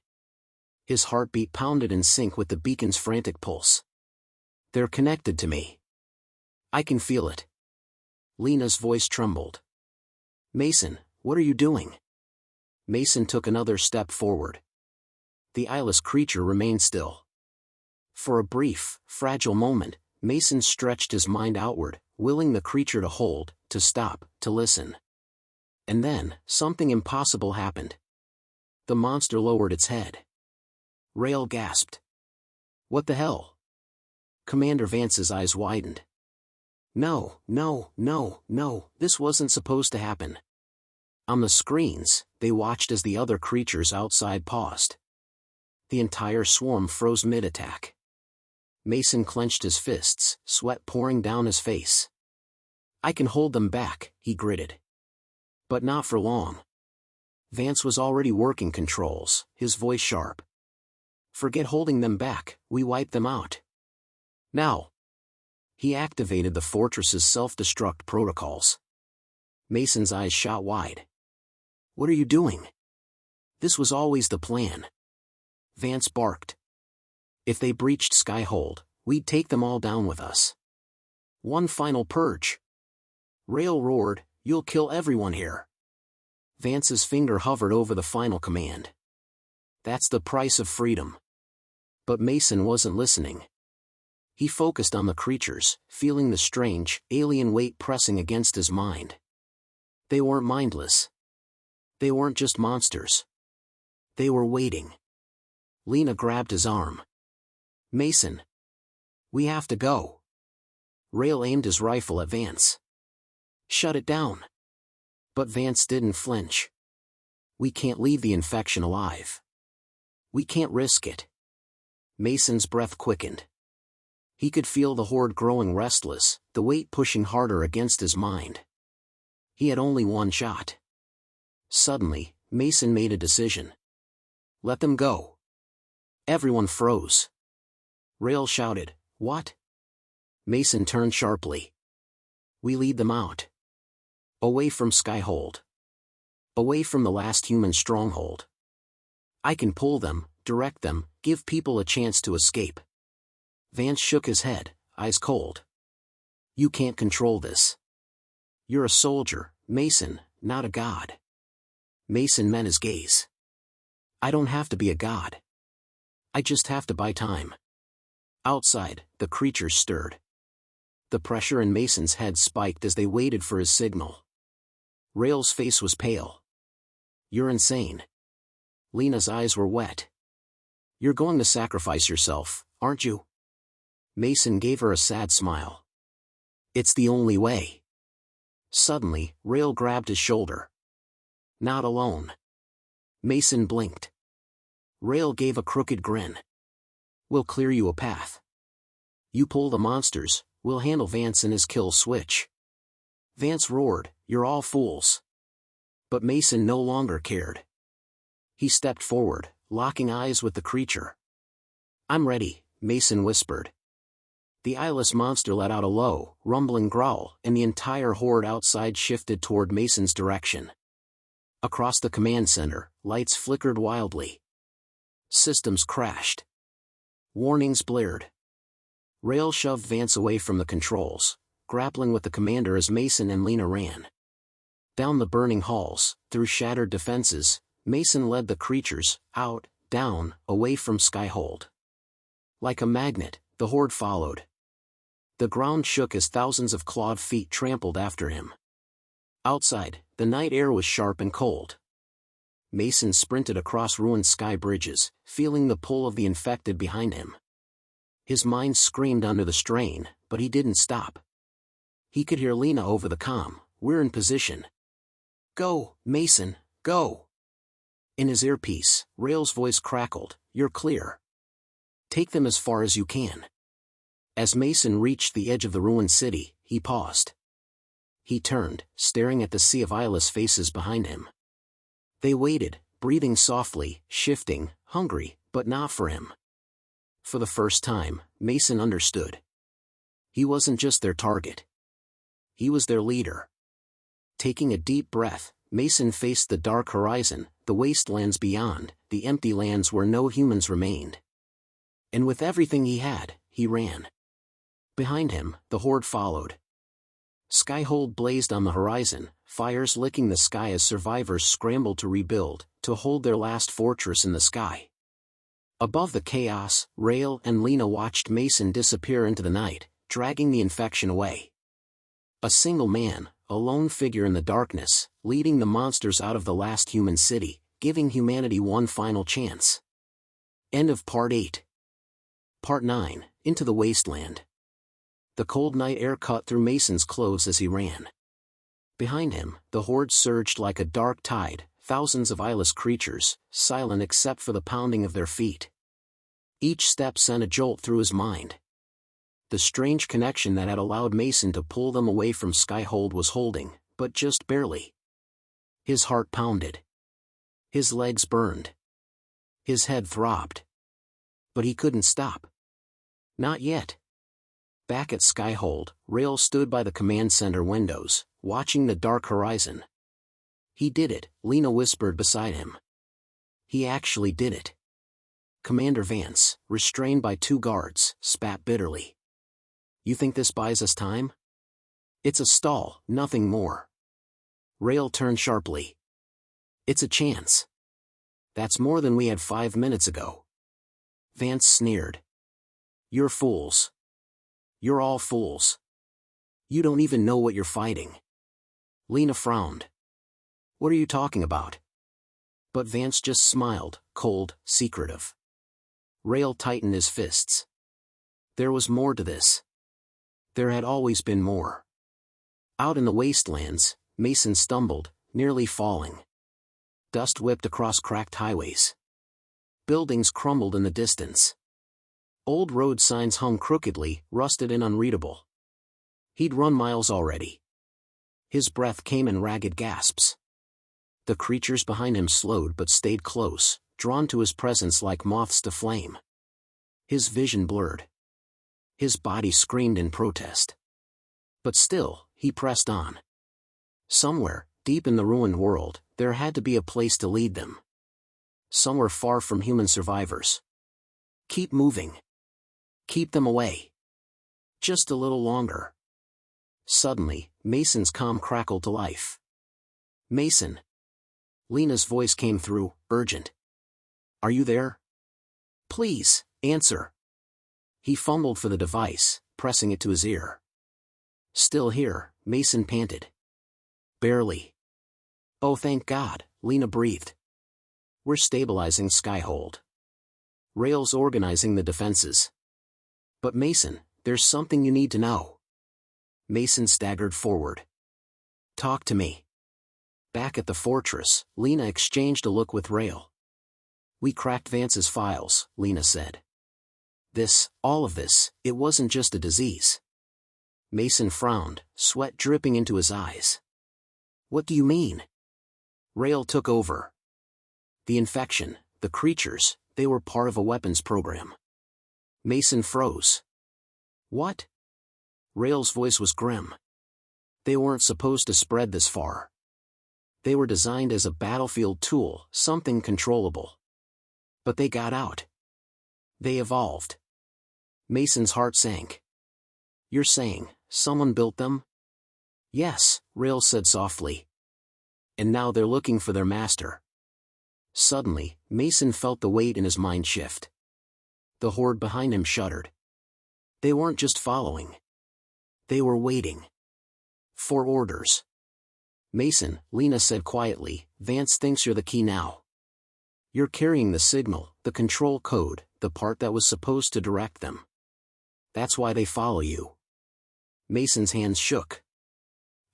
A: His heartbeat pounded in sync with the beacon's frantic pulse. They're connected to me. I can feel it. Lena's voice trembled. Mason, what are you doing? Mason took another step forward. The eyeless creature remained still. For a brief, fragile moment, Mason stretched his mind outward, willing the creature to hold, to stop, to listen. And then, something impossible happened. The monster lowered its head. Rail gasped. What the hell? Commander Vance's eyes widened. No, this wasn't supposed to happen. On the screens, they watched as the other creatures outside paused. The entire swarm froze mid-attack. Mason clenched his fists, sweat pouring down his face. I can hold them back, he gritted. But not for long. Vance was already working controls, his voice sharp. Forget holding them back, we wipe them out. Now. He activated the fortress's self-destruct protocols. Mason's eyes shot wide. What are you doing? This was always the plan. Vance barked. If they breached Skyhold, we'd take them all down with us. One final purge. Rail roared, you'll kill everyone here. Vance's finger hovered over the final command. That's the price of freedom. But Mason wasn't listening. He focused on the creatures, feeling the strange, alien weight pressing against his mind. They weren't mindless. They weren't just monsters. They were waiting. Lena grabbed his arm. Mason. We have to go. Rail aimed his rifle at Vance. Shut it down. But Vance didn't flinch. We can't leave the infection alive. We can't risk it. Mason's breath quickened. He could feel the horde growing restless, the weight pushing harder against his mind. He had only one shot. Suddenly, Mason made a decision. Let them go. Everyone froze. Rail shouted, What? Mason turned sharply. We lead them out. Away from Skyhold. Away from the last human stronghold. I can pull them, direct them, give people a chance to escape. Vance shook his head, eyes cold. You can't control this. You're a soldier, Mason, not a god. Mason met his gaze. I don't have to be a god. I just have to buy time. Outside, the creatures stirred. The pressure in Mason's head spiked as they waited for his signal. Rael's face was pale. You're insane. Lena's eyes were wet. You're going to sacrifice yourself, aren't you? Mason gave her a sad smile. It's the only way. Suddenly, Rael grabbed his shoulder. Not alone. Mason blinked. Rael gave a crooked grin. We'll clear you a path. You pull the monsters, we'll handle Vance and his kill switch. Vance roared, you're all fools. But Mason no longer cared. He stepped forward, locking eyes with the creature. I'm ready, Mason whispered. The eyeless monster let out a low, rumbling growl, and the entire horde outside shifted toward Mason's direction. Across the command center, lights flickered wildly. Systems crashed. Warnings blared. Rael shoved Vance away from the controls, grappling with the commander as Mason and Lena ran. Down the burning halls, through shattered defenses, Mason led the creatures, out, down, away from Skyhold. Like a magnet, the horde followed. The ground shook as thousands of clawed feet trampled after him. Outside, the night air was sharp and cold. Mason sprinted across ruined sky bridges, feeling the pull of the infected behind him. His mind screamed under the strain, but he didn't stop. He could hear Lena over the comm, we're in position. Go, Mason, go. In his earpiece, Rael's voice crackled, you're clear. Take them as far as you can. As Mason reached the edge of the ruined city, he paused. He turned, staring at the sea of eyeless faces behind him. They waited, breathing softly, shifting, hungry, but not for him. For the first time, Mason understood. He wasn't just their target. He was their leader. Taking a deep breath, Mason faced the dark horizon, the wastelands beyond, the empty lands where no humans remained. And with everything he had, he ran. Behind him, the horde followed. Skyhold blazed on the horizon, fires licking the sky as survivors scrambled to rebuild, to hold their last fortress in the sky. Above the chaos, Rael and Lena watched Mason disappear into the night, dragging the infection away. A single man, a lone figure in the darkness, leading the monsters out of the last human city, giving humanity one final chance. End of Part 8. Part 9, Into the Wasteland. The cold night air cut through Mason's clothes as he ran. Behind him, the horde surged like a dark tide, thousands of eyeless creatures, silent except for the pounding of their feet. Each step sent a jolt through his mind. The strange connection that had allowed Mason to pull them away from Skyhold was holding, but just barely. His heart pounded. His legs burned. His head throbbed. But he couldn't stop. Not yet. Back at Skyhold, Rael stood by the command center windows, watching the dark horizon. He did it, Lena whispered beside him. He actually did it. Commander Vance, restrained by 2 guards, spat bitterly. You think this buys us time? It's a stall, nothing more. Rael turned sharply. It's a chance. That's more than we had 5 minutes ago. Vance sneered. You're fools. You're all fools. You don't even know what you're fighting. Lena frowned. What are you talking about? But Vance just smiled, cold, secretive. Rael tightened his fists. There was more to this. There had always been more. Out in the wastelands, Mason stumbled, nearly falling. Dust whipped across cracked highways. Buildings crumbled in the distance. Old road signs hung crookedly, rusted and unreadable. He'd run miles already. His breath came in ragged gasps. The creatures behind him slowed but stayed close, drawn to his presence like moths to flame. His vision blurred. His body screamed in protest. But still, he pressed on. Somewhere, deep in the ruined world, there had to be a place to lead them. Somewhere far from human survivors. Keep moving. Keep them away. Just a little longer. Suddenly, Mason's comm crackled to life. Mason. Lena's voice came through, urgent. Are you there? Please, answer. He fumbled for the device, pressing it to his ear. Still here, Mason panted. Barely. Oh, thank God, Lena breathed. We're stabilizing Skyhold. Rail's organizing the defenses. But Mason, there's something you need to know. Mason staggered forward. Talk to me. Back at the fortress, Lena exchanged a look with Rail. We cracked Vance's files, Lena said. All of this, it wasn't just a disease. Mason frowned, sweat dripping into his eyes. What do you mean? Rail took over. The infection, the creatures, they were part of a weapons program. Mason froze. What? Rail's voice was grim. They weren't supposed to spread this far. They were designed as a battlefield tool, something controllable. But they got out. They evolved. Mason's heart sank. You're saying, someone built them? Yes, Rail said softly. And now they're looking for their master. Suddenly, Mason felt the weight in his mind shift. The horde behind him shuddered. They weren't just following. They were waiting. For orders. Mason, Lena said quietly, Vance thinks you're the key now. You're carrying the signal, the control code, the part that was supposed to direct them. That's why they follow you. Mason's hands shook.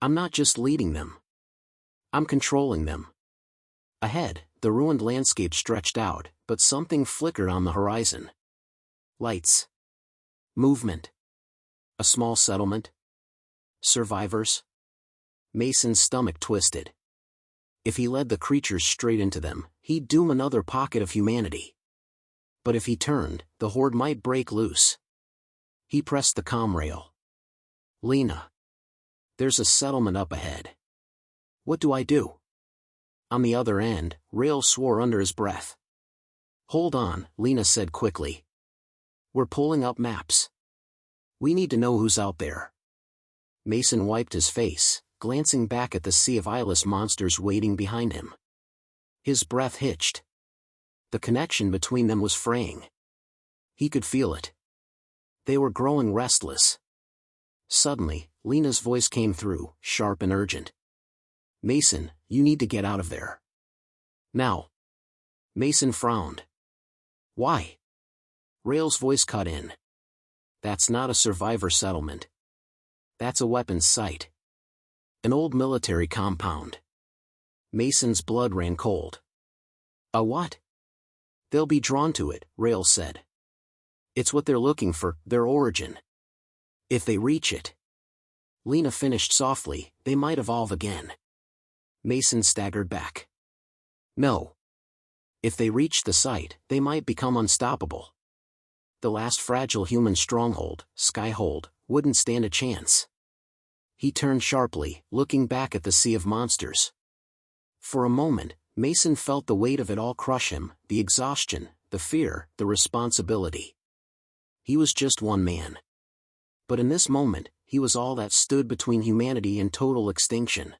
A: I'm not just leading them. I'm controlling them. Ahead, the ruined landscape stretched out, but something flickered on the horizon. Lights. Movement. A small settlement. Survivors. Mason's stomach twisted. If he led the creatures straight into them, he'd doom another pocket of humanity. But if he turned, the horde might break loose. He pressed the comm rail. Lena. There's a settlement up ahead. What do I do? On the other end, Rail swore under his breath. Hold on, Lena said quickly. We're pulling up maps. We need to know who's out there. Mason wiped his face, glancing back at the sea of eyeless monsters waiting behind him. His breath hitched. The connection between them was fraying. He could feel it. They were growing restless. Suddenly, Lena's voice came through, sharp and urgent. Mason, you need to get out of there. Now. Mason frowned. Why? Rail's voice cut in. That's not a survivor settlement. That's a weapons site. An old military compound. Mason's blood ran cold. A what? They'll be drawn to it, Rail said. It's what they're looking for, their origin. If they reach it. Lena finished softly, they might evolve again. Mason staggered back. No. If they reach the site, they might become unstoppable. The last fragile human stronghold, Skyhold, wouldn't stand a chance. He turned sharply, looking back at the sea of monsters. For a moment, Mason felt the weight of it all crush him, the exhaustion, the fear, the responsibility. He was just one man. But in this moment, he was all that stood between humanity and total extinction.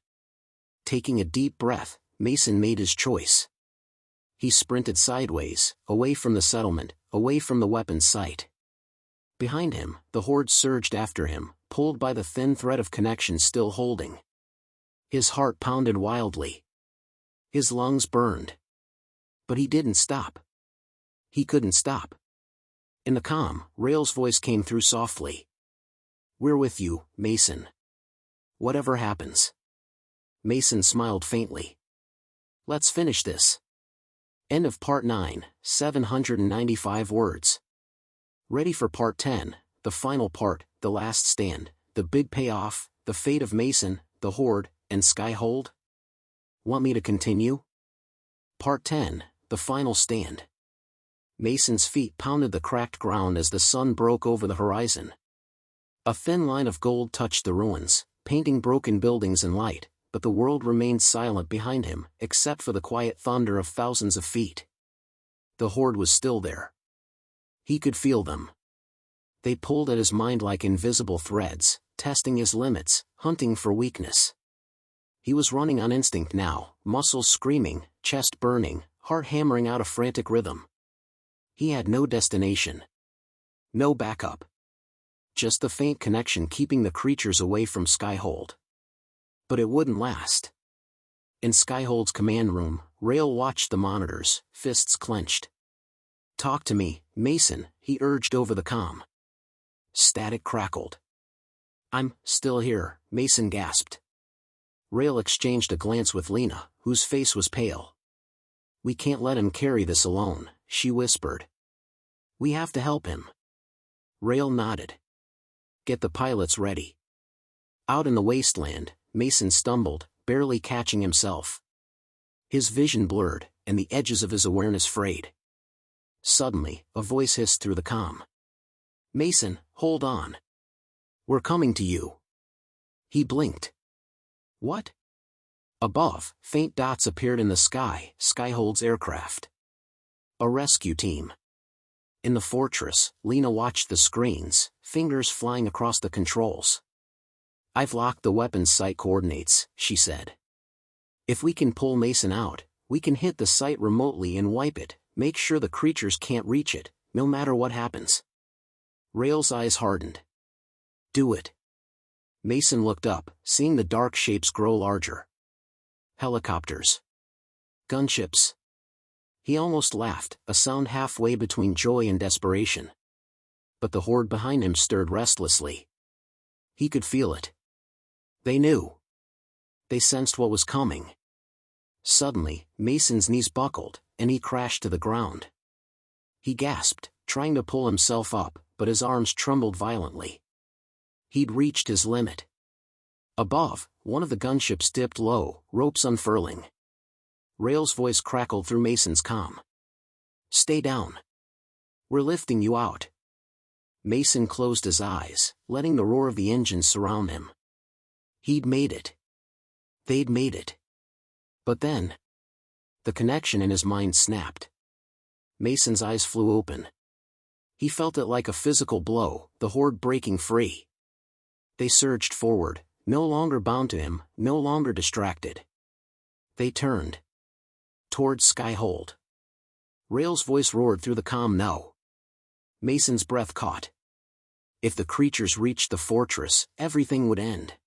A: Taking a deep breath, Mason made his choice. He sprinted sideways, away from the settlement, away from the weapons site. Behind him, the horde surged after him, pulled by the thin thread of connection still holding. His heart pounded wildly. His lungs burned. But he didn't stop. He couldn't stop. In the comm, Rail's voice came through softly. We're with you, Mason. Whatever happens. Mason smiled faintly. Let's finish this. End of Part 9, 795 words. Ready for Part 10, the final part, the last stand, the big payoff, the fate of Mason, the Horde, and Skyhold? Want me to continue? Part 10, the final stand. Mason's feet pounded the cracked ground as the sun broke over the horizon. A thin line of gold touched the ruins, painting broken buildings in light, but the world remained silent behind him, except for the quiet thunder of thousands of feet. The Horde was still there. He could feel them. They pulled at his mind like invisible threads, testing his limits, hunting for weakness. He was running on instinct now, muscles screaming, chest burning, heart hammering out a frantic rhythm. He had no destination. No backup. Just the faint connection keeping the creatures away from Skyhold. But it wouldn't last. In Skyhold's command room, Rail watched the monitors, fists clenched. "Talk to me, Mason," he urged over the comm. Static crackled. "I'm still here," Mason gasped. Rail exchanged a glance with Lena, whose face was pale. "We can't let him carry this alone," she whispered. "We have to help him." Rail nodded. "Get the pilots ready." Out in the wasteland, Mason stumbled, barely catching himself. His vision blurred, and the edges of his awareness frayed. Suddenly, a voice hissed through the comm. "Mason, hold on. We're coming to you." He blinked. What? Above, faint dots appeared in the sky, Skyhold's aircraft. A rescue team. In the fortress, Lena watched the screens, fingers flying across the controls. "I've locked the weapons site coordinates," she said. "If we can pull Mason out, we can hit the site remotely and wipe it, make sure the creatures can't reach it, no matter what happens." Rail's eyes hardened. "Do it." Mason looked up, seeing the dark shapes grow larger. Helicopters. Gunships. He almost laughed, a sound halfway between joy and desperation. But the horde behind him stirred restlessly. He could feel it. They knew. They sensed what was coming. Suddenly, Mason's knees buckled, and he crashed to the ground. He gasped, trying to pull himself up, but his arms trembled violently. He'd reached his limit. Above, one of the gunships dipped low, ropes unfurling. Rail's voice crackled through Mason's comm. "Stay down. We're lifting you out." Mason closed his eyes, letting the roar of the engines surround him. He'd made it. They'd made it. But then, the connection in his mind snapped. Mason's eyes flew open. He felt it like a physical blow, the horde breaking free. They surged forward, no longer bound to him, no longer distracted. They turned. Towards Skyhold. Rail's voice roared through the comm, "No." Mason's breath caught. If the creatures reached the fortress, everything would end.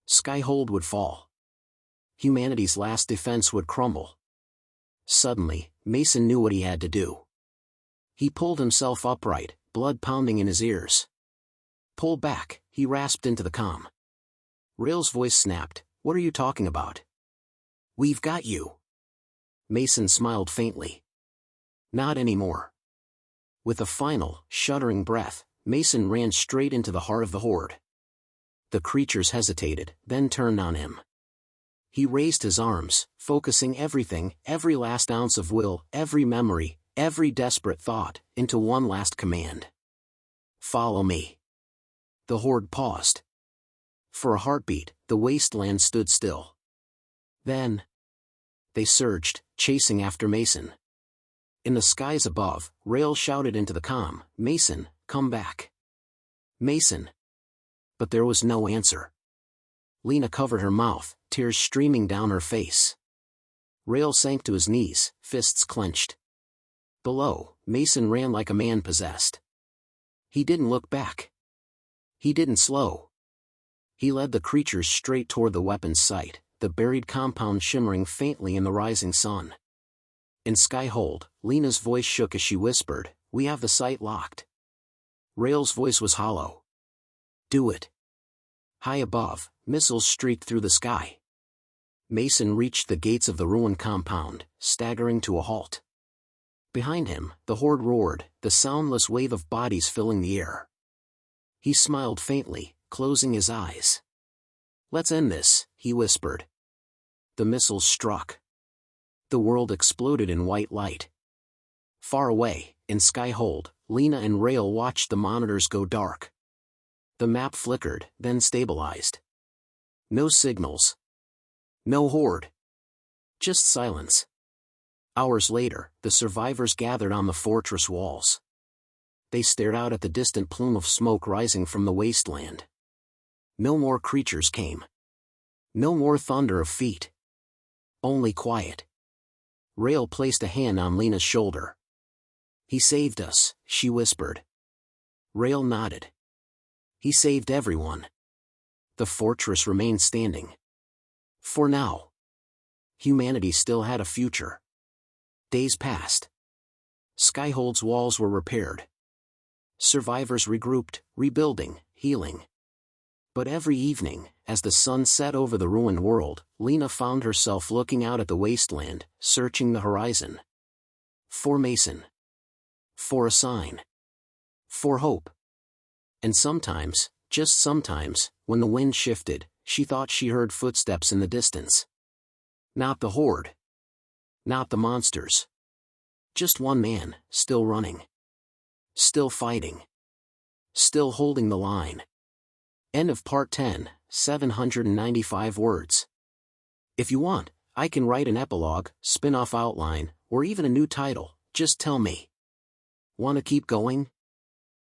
A: Skyhold would fall. Humanity's last defense would crumble. Suddenly, Mason knew what he had to do. He pulled himself upright, blood pounding in his ears. "Pull back," he rasped into the comm. Rail's voice snapped, "What are you talking about?" "We've got you." Mason smiled faintly. "Not anymore." With a final, shuddering breath, Mason ran straight into the heart of the horde. The creatures hesitated, then turned on him. He raised his arms, focusing everything, every last ounce of will, every memory, every desperate thought, into one last command. "Follow me." The horde paused. For a heartbeat, the wasteland stood still. Then, they surged, chasing after Mason. In the skies above, Rail shouted into the comm, "Mason, come back. Mason." But there was no answer. Lena covered her mouth, tears streaming down her face. Rail sank to his knees, fists clenched. Below, Mason ran like a man possessed. He didn't look back. He didn't slow. He led the creatures straight toward the weapons site, the buried compound shimmering faintly in the rising sun. In Skyhold, Lena's voice shook as she whispered, "We have the site locked." Rail's voice was hollow. "Do it." High above, missiles streaked through the sky. Mason reached the gates of the ruined compound, staggering to a halt. Behind him, the horde roared, the soundless wave of bodies filling the air. He smiled faintly, closing his eyes. "Let's end this," he whispered. The missiles struck. The world exploded in white light. Far away, in Skyhold, Lena and Rail watched the monitors go dark. The map flickered, then stabilized. No signals. No horde. Just silence. Hours later, the survivors gathered on the fortress walls. They stared out at the distant plume of smoke rising from the wasteland. No more creatures came. No more thunder of feet. Only quiet. Rael placed a hand on Lena's shoulder. He saved us, she whispered. Rael nodded. He saved everyone. The fortress remained standing. For now. Humanity still had a future. Days passed. Skyhold's walls were repaired. Survivors regrouped, rebuilding, healing. But every evening, as the sun set over the ruined world, Lena found herself looking out at the wasteland, searching the horizon. For Mason. For a sign. For hope. And sometimes, just sometimes, when the wind shifted, she thought she heard footsteps in the distance. Not the horde. Not the monsters. Just one man, still running. Still fighting. Still holding the line. End of part 10, 795 words. If you want, I can write an epilogue, spin-off outline, or even a new title, just tell me. Want to keep going?